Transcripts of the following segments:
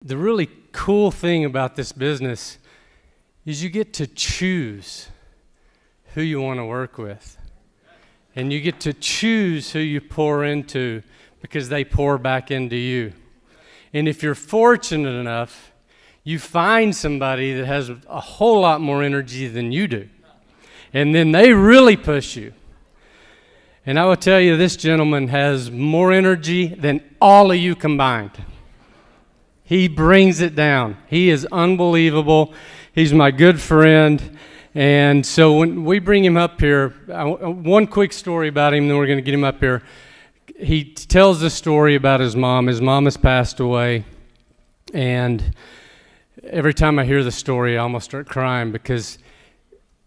The really cool thing about this business is you get to choose who you want to work with. And you get to choose who you pour into because they pour back into you. And if you're fortunate enough, you find somebody that has a whole lot more energy than you do. And then they really push you. And I will tell you, this gentleman has more energy than all of you combined. He brings it down. He is unbelievable. He's my good friend. And so when we bring him up here, one quick story about him, then we're going to get him up here. He tells the story about his mom. His mom has passed away. And every time I hear the story, I almost start crying because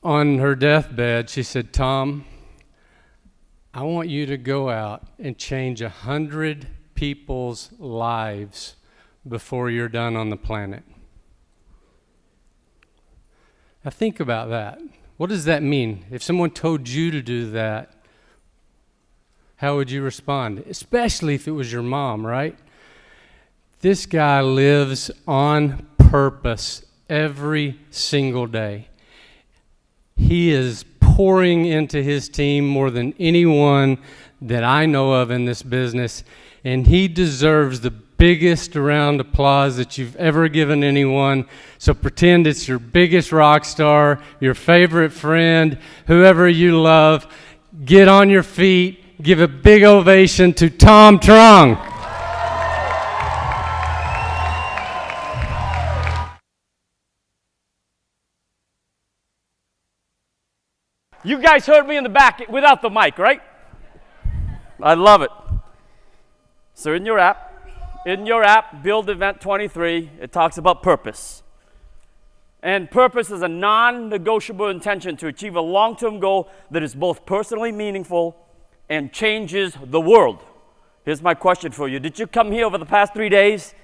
on her deathbed, she said, "Tom, I want you to go out and change 100 people's lives before you're done on the planet." Now think about that. What does that mean? If someone told you to do that, how would you respond? Especially if it was your mom, right? This guy lives on purpose every single day. He is pouring into his team more than anyone that I know of in this business, and he deserves the biggest round of applause that you've ever given anyone. So pretend it's your biggest rock star, your favorite friend, whoever you love. Get on your feet, give a big ovation to Tom Truong. You guys heard me in the back without the mic, right? I love it. So in your app, BUILD23, it talks about purpose. And purpose is a non-negotiable intention to achieve a long-term goal that is both personally meaningful and changes the world. Here's my question for you. Did you come here over the past 3 days?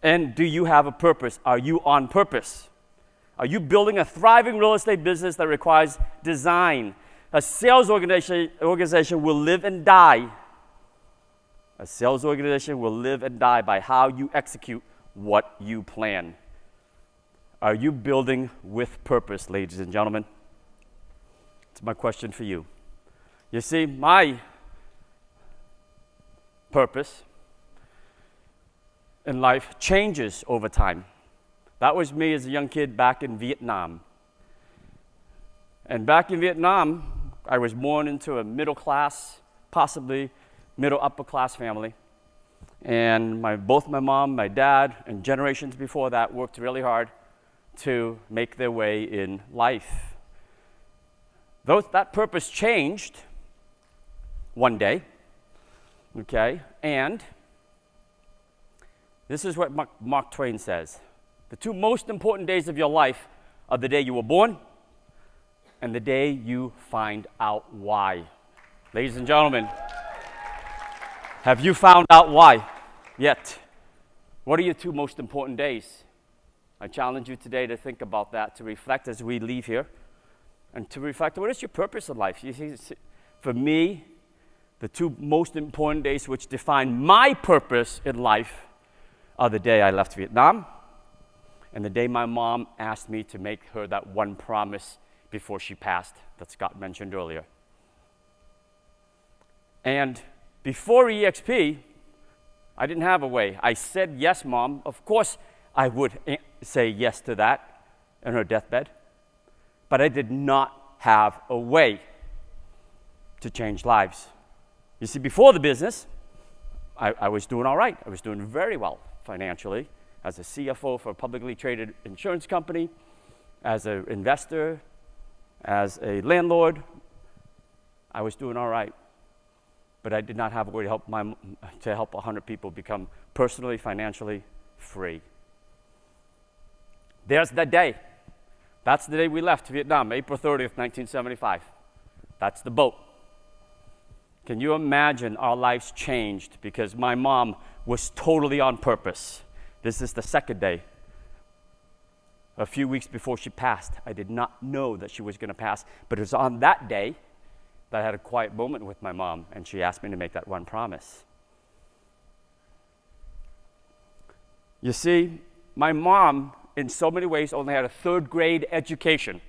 And do you have a purpose? Are you on purpose? Are you building a thriving real estate business that requires design? A sales organization will live and die. A sales organization will live and die by how you execute what you plan. Are you building with purpose, ladies and gentlemen? It's my question for you. You see, my purpose in life changes over time. That was me as a young kid back in Vietnam. And back in Vietnam, I was born into a middle class, possibly middle upper class family. And both my mom, my dad, and generations before that worked really hard to make their way in life. That purpose changed one day, okay? And this is what Mark Twain says. The two most important days of your life are the day you were born and the day you find out why. Ladies and gentlemen, have you found out why yet? What are your two most important days? I challenge you today to think about that, to reflect as we leave here, and to reflect, what is your purpose in life? You see, for me, the two most important days which define my purpose in life are the day I left Vietnam and the day my mom asked me to make her that one promise before she passed that Scott mentioned earlier. And before eXp, I didn't have a way. I said, "Yes, Mom." Of course, I would say yes to that in her deathbed. But I did not have a way to change lives. You see, before the business, I was doing all right. I was doing very well financially as a CFO for a publicly traded insurance company, as an investor, as a landlord. I was doing all right. But I did not have a way to help 100 people become personally, financially free. There's that day. That's the day we left Vietnam, April 30th, 1975. That's the boat. Can you imagine our lives changed because my mom was totally on purpose? This is the second day. A few weeks before she passed, I did not know that she was going to pass, but it was on that day that I had a quiet moment with my mom, and she asked me to make that one promise. You see, my mom, in so many ways, only had a third-grade education.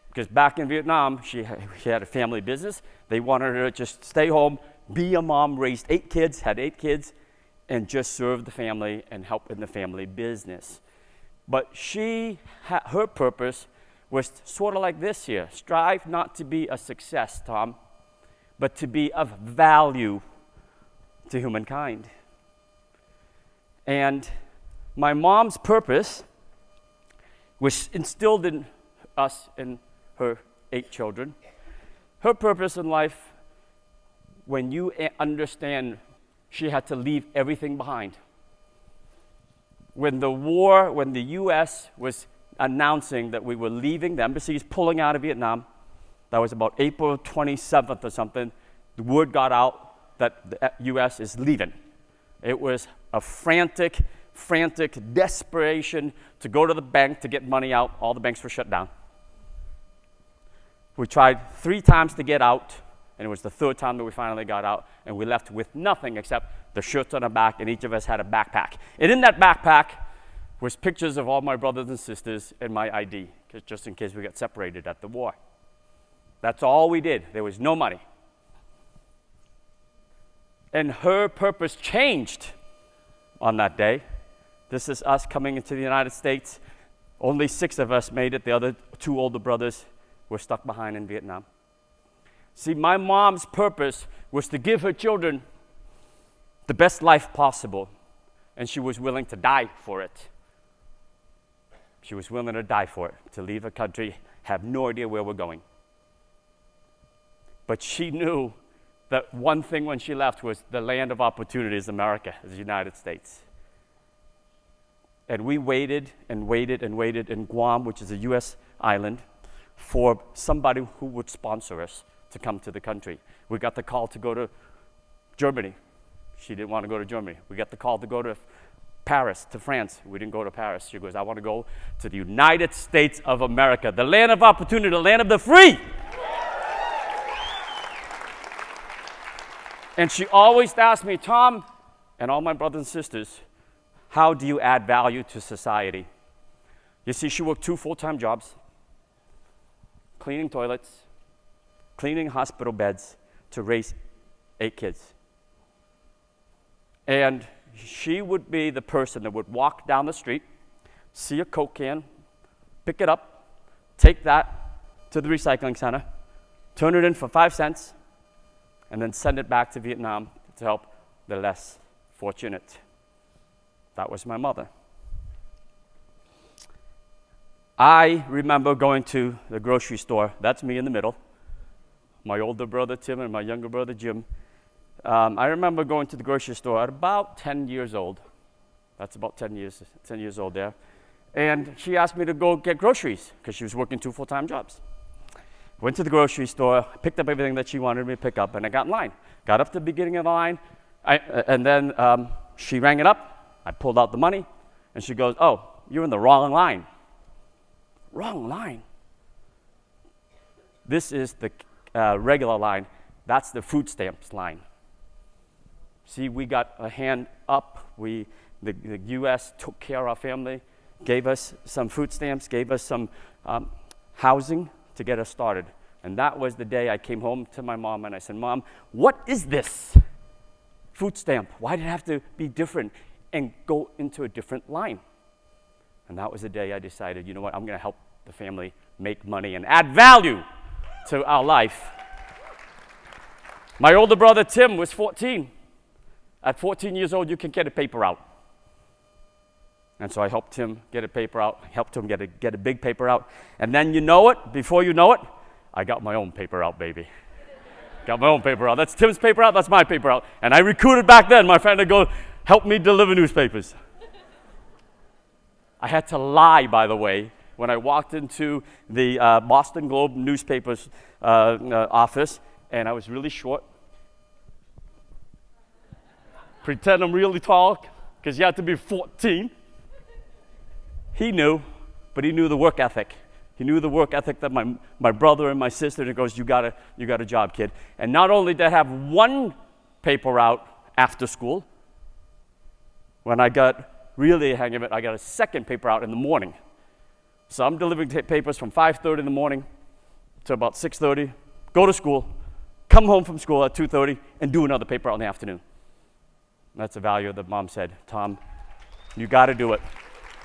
Because back in Vietnam, she had a family business. They wanted her to just stay home, be a mom, raised 8 kids, had 8 kids, and just serve the family and help in the family business. But her purpose was sort of like this here. Strive not to be a success, Tom, but to be of value to humankind. And my mom's purpose was instilled in us and her 8 children. Her purpose in life, when you understand she had to leave everything behind. When the U.S. was announcing that we were leaving, the embassies pulling out of Vietnam, that was about April 27th or something, the word got out that the U.S. is leaving. It was a frantic desperation to go to the bank to get money out. All the banks were shut down. We tried 3 times to get out, and it was the 3rd time that we finally got out, and we left with nothing except the shirts on our back, and each of us had a backpack. And in that backpack was pictures of all my brothers and sisters and my ID, just in case we got separated at the war. That's all we did. There was no money. And her purpose changed on that day. This is us coming into the United States. Only 6 of us made it. The other 2 older brothers were stuck behind in Vietnam. See, my mom's purpose was to give her children the best life possible, and she was willing to die for it. She was willing to die for it, to leave a country, have no idea where we're going. But she knew that one thing when she left was the land of opportunities, America, the United States. And we waited and waited and waited in Guam, which is a U.S. island, for somebody who would sponsor us to come to the country. We got the call to go to Germany. She didn't want to go to Germany. We got the call to go to Paris, to France. We didn't go to Paris. She goes, I want to go to the United States of America, the land of opportunity, the land of the free. And she always asked me, Tom, and all my brothers and sisters, how do you add value to society? You see, she worked 2 full-time jobs, cleaning toilets, cleaning hospital beds to raise 8 kids. And she would be the person that would walk down the street, see a Coke can, pick it up, take that to the recycling center, turn it in for 5 cents, and then send it back to Vietnam to help the less fortunate. That was my mother. I remember going to the grocery store. That's me in the middle. My older brother Tim and my younger brother Jim. I remember going to the grocery store at about 10 years old. That's about 10 years old there. And she asked me to go get groceries because she was working 2 full-time jobs. Went to the grocery store, picked up everything that she wanted me to pick up, and I got in line. Got up to the beginning of the line, and then she rang it up. I pulled out the money, and she goes, oh, you're in the wrong line. Wrong line? This is the regular line. That's the food stamps line. See, we got a hand up. The U.S. took care of our family, gave us some food stamps, gave us some housing to get us started. And that was the day I came home to my mom and I said, Mom, what is this food stamp? Why did it have to be different and go into a different line? And that was the day I decided, you know what, I'm going to help the family make money and add value to our life. My older brother Tim was 14. At 14 years old, you can get a paper out. And so I helped him get a paper out, helped him get a big paper out. And then you know it, before you know it, I got my own paper out, baby. Got my own paper out. That's Tim's paper out, that's my paper out. And I recruited back then my friend to go help me deliver newspapers. I had to lie, by the way, when I walked into the Boston Globe newspapers office, and I was really short. Pretend I'm really tall, because you have to be 14. He knew, but he knew the work ethic. He knew the work ethic that my brother and my sister, and he goes, you got a job, kid. And not only did I have one paper out after school, when I got really hang of it, I got a second paper out in the morning. So I'm delivering papers from 5:30 in the morning to about 6:30, go to school, come home from school at 2:30, and do another paper out in the afternoon. And that's the value that Mom said, Tom, you got to do it.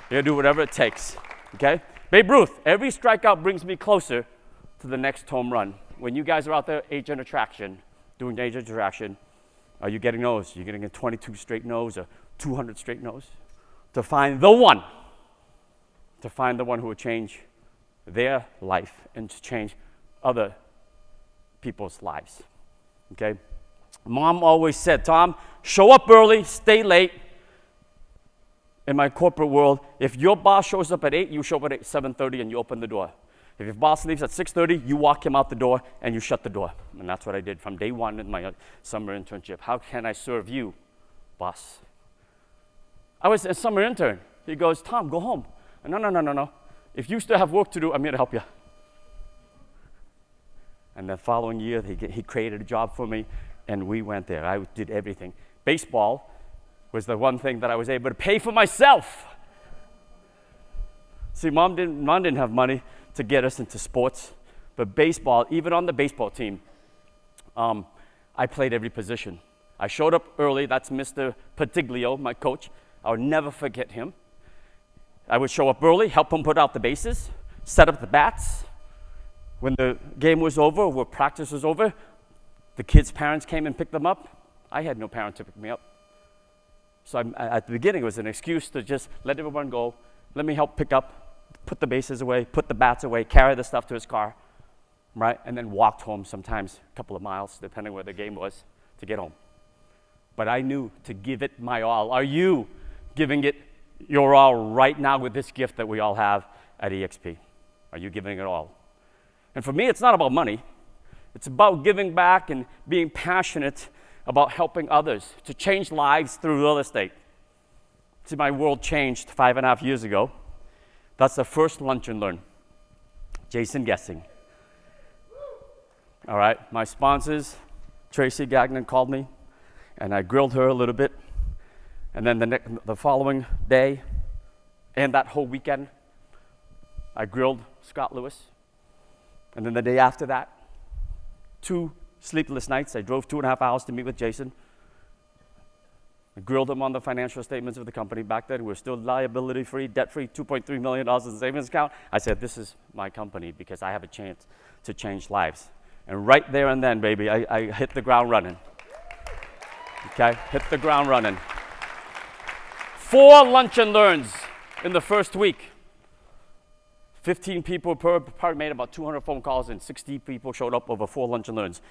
You got to do whatever it takes, okay? Babe Ruth, every strikeout brings me closer to the next home run. When you guys are out there, agent attraction, doing agent attraction, are you getting those? Are you getting a 22 straight no's or 200 straight no's? To find the one who will change their life and to change other people's lives, okay? Mom always said, Tom, show up early, stay late. In my corporate world, if your boss shows up at 8, you show up at 7:30 and you open the door. If your boss leaves at 6:30, you walk him out the door and you shut the door. And that's what I did from day one in my summer internship. How can I serve you, boss? I was a summer intern. He goes, Tom, go home. No. If you still have work to do, I'm here to help you. And the following year, he created a job for me, and we went there. I did everything. Baseball was the one thing that I was able to pay for myself. See, Mom didn't have money to get us into sports, but baseball, even on the baseball team, I played every position. I showed up early. That's Mr. Patiglio, my coach. I'll never forget him. I would show up early, help him put out the bases, set up the bats. When the game was over, or practice was over, the kids' parents came and picked them up. I had no parent to pick me up. So at the beginning, it was an excuse to just let everyone go, let me help pick up, put the bases away, put the bats away, carry the stuff to his car, right? And then walked home sometimes a couple of miles, depending where the game was, to get home. But I knew to give it my all. Are you giving it your all right now with this gift that we all have at eXp? Are you giving it all? And for me, it's not about money. It's about giving back and being passionate about helping others to change lives through real estate. See, my world changed 5.5 years ago. That's the first lunch and learn. Jason Guessing. All right, my sponsors, Tracy Gagnon called me, and I grilled her a little bit. And then the following day, and that whole weekend, I grilled Scott Lewis. And then the day after that, 2 sleepless nights. I drove 2.5 hours to meet with Jason. I grilled him on the financial statements of the company. Back then, we were still liability-free, debt-free, $2.3 million in the savings account. I said, this is my company because I have a chance to change lives. And right there and then, baby, I hit the ground running. Okay, hit the ground running. 4 lunch and learns in the first week. 15 people probably made about 200 phone calls, and 60 people showed up over 4 lunch and learns.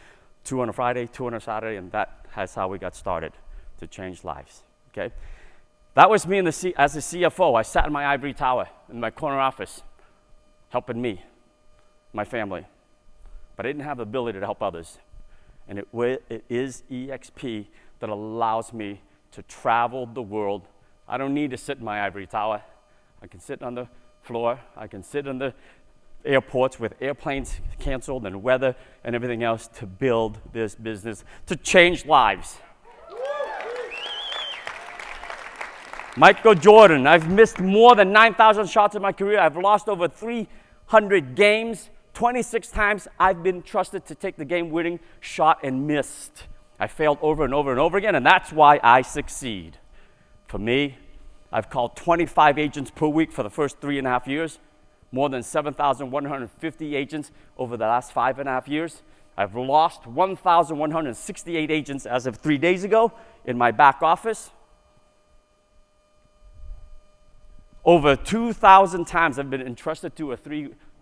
2 on a Friday, 2 on a Saturday, and that's how we got started to change lives, okay? That was me as a CFO. I sat in my ivory tower in my corner office, helping me, my family. But I didn't have the ability to help others. And it is eXp that allows me to travel the world. I don't need to sit in my ivory tower. I can sit on the floor. I can sit in the airports with airplanes canceled and weather and everything else to build this business, to change lives. Michael Jordan, I've missed more than 9,000 shots in my career. I've lost over 300 games. 26 times I've been trusted to take the game-winning shot and missed. I failed over and over and over again, and that's why I succeed. For me, I've called 25 agents per week for the first 3.5 years, more than 7,150 agents over the last 5.5 years. I've lost 1,168 agents as of 3 days ago in my back office. Over 2,000 times I've been entrusted to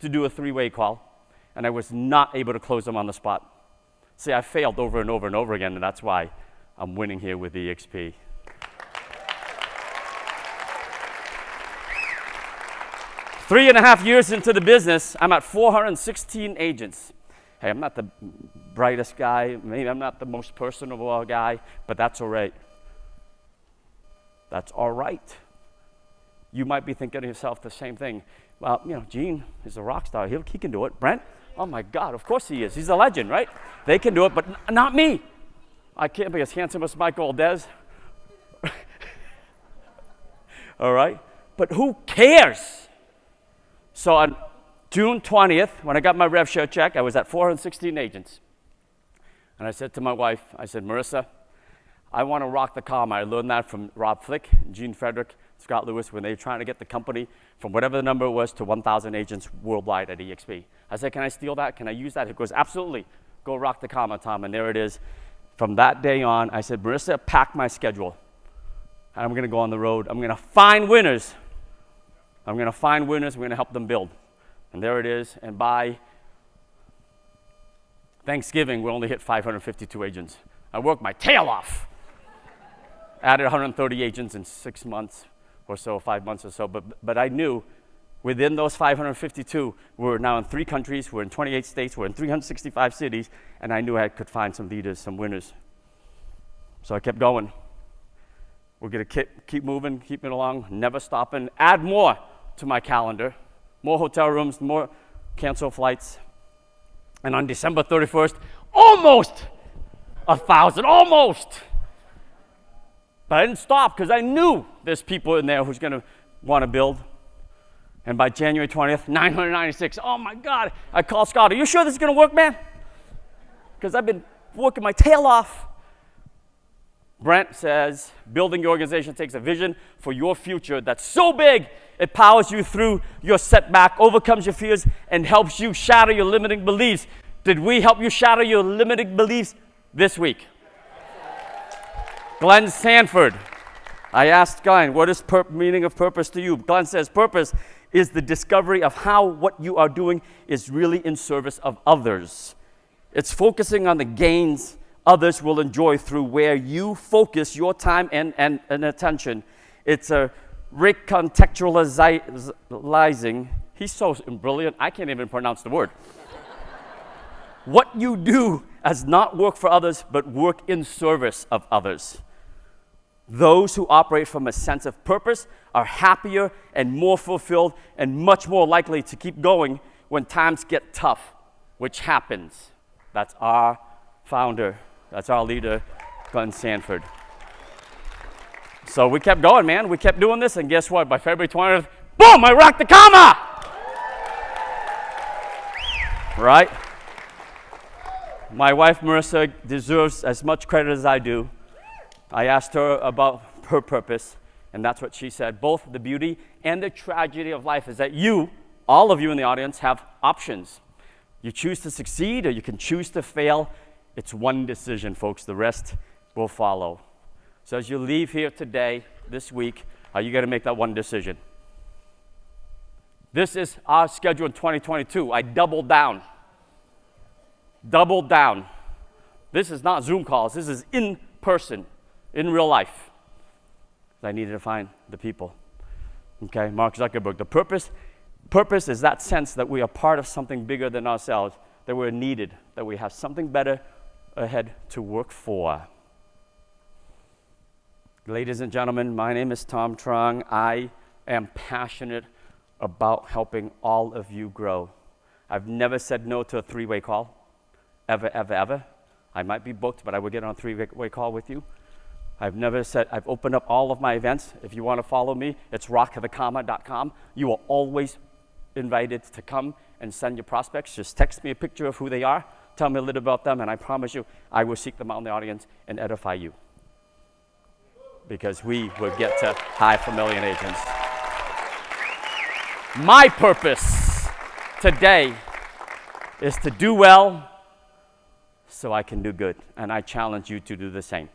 do a three-way call, and I was not able to close them on the spot. See, I failed over and over and over again, and that's why I'm winning here with eXp. Three and a half years into the business, I'm at 416 agents. Hey, I'm not the brightest guy. Maybe I'm not the most personable guy, but that's all right. That's all right. You might be thinking to yourself the same thing. Well, you know, Gene is a rock star. He can do it. Brent, oh my God, of course he is. He's a legend, right? They can do it, but not me. I can't be as handsome as Michael Aldez. All right? But who cares? So on June 20th, when I got my rev share check, I was at 416 agents. And I said to my wife, I said, Marissa, I want to rock the comma. I learned that from Rob Flick, Gene Frederick, Scott Lewis, when they were trying to get the company from whatever the number was to 1,000 agents worldwide at eXp. I said, can I steal that? Can I use that? He goes, absolutely. Go rock the comma, Tom. And there it is. From that day on, I said, Marissa, pack my schedule. I'm going to go on the road. I'm going to find winners. I'm going to find winners. We're going to help them build. And there it is. And by Thanksgiving, we only hit 552 agents. I worked my tail off. Added 130 agents in 6 months or so, 5 months or so. But I knew within those 552, we're now in 3 countries, we're in 28 states, we're in 365 cities, and I knew I could find some leaders, some winners. So I kept going. We're going to keep moving, keep it along, never stopping, add more to my calendar, more hotel rooms, more cancel flights. And on December 31st, almost 1,000, almost. But I didn't stop because I knew there's people in there who's going to want to build. And by January 20th, 996. Oh my God. I called Scott, are you sure this is going to work, man? Because I've been working my tail off. Brent says, building your organization takes a vision for your future that's so big, it powers you through your setback, overcomes your fears, and helps you shatter your limiting beliefs. Did we help you shatter your limiting beliefs this week? Glenn Sanford. I asked Glenn, what is meaning of purpose to you? Glenn says, purpose is the discovery of how what you are doing is really in service of others. It's focusing on the gains others will enjoy through where you focus your time and attention. It's a recontextualizing. He's so brilliant, I can't even pronounce the word. What you do as not work for others, but work in service of others. Those who operate from a sense of purpose are happier and more fulfilled and much more likely to keep going when times get tough, which happens. That's our founder. That's our leader, Glenn Sanford. So we kept going, man. We kept doing this, and guess what? By February 20th, boom, I rocked the comma! Right? My wife, Marissa, deserves as much credit as I do. I asked her about her purpose, and that's what she said. Both the beauty and the tragedy of life is that you, all of you in the audience, have options. You choose to succeed, or you can choose to fail. It's one decision, folks. The rest will follow. So as you leave here today, this week, are you going to make that one decision? This is our schedule in 2022. I doubled down. Doubled down. This is not Zoom calls. This is in person, in real life. I needed to find the people. Okay, Mark Zuckerberg. The purpose is that sense that we are part of something bigger than ourselves, that we're needed, that we have something better ahead to work for. Ladies and gentlemen, my name is Tom Truong. I am passionate about helping all of you grow. I've never said no to a 3-way call, ever, ever, ever. I might be booked, but I will get on a 3-way call with you. I've never said, I've opened up all of my events. If you want to follow me, it's rockthecomma.com. You are always invited to come and send your prospects. Just text me a picture of who they are, tell me a little about them, and I promise you, I will seek them out in the audience and edify you. Because we will get to high for million agents. My purpose today is to do well so I can do good, and I challenge you to do the same.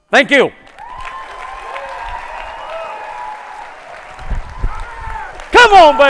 Thank you. Come on, baby.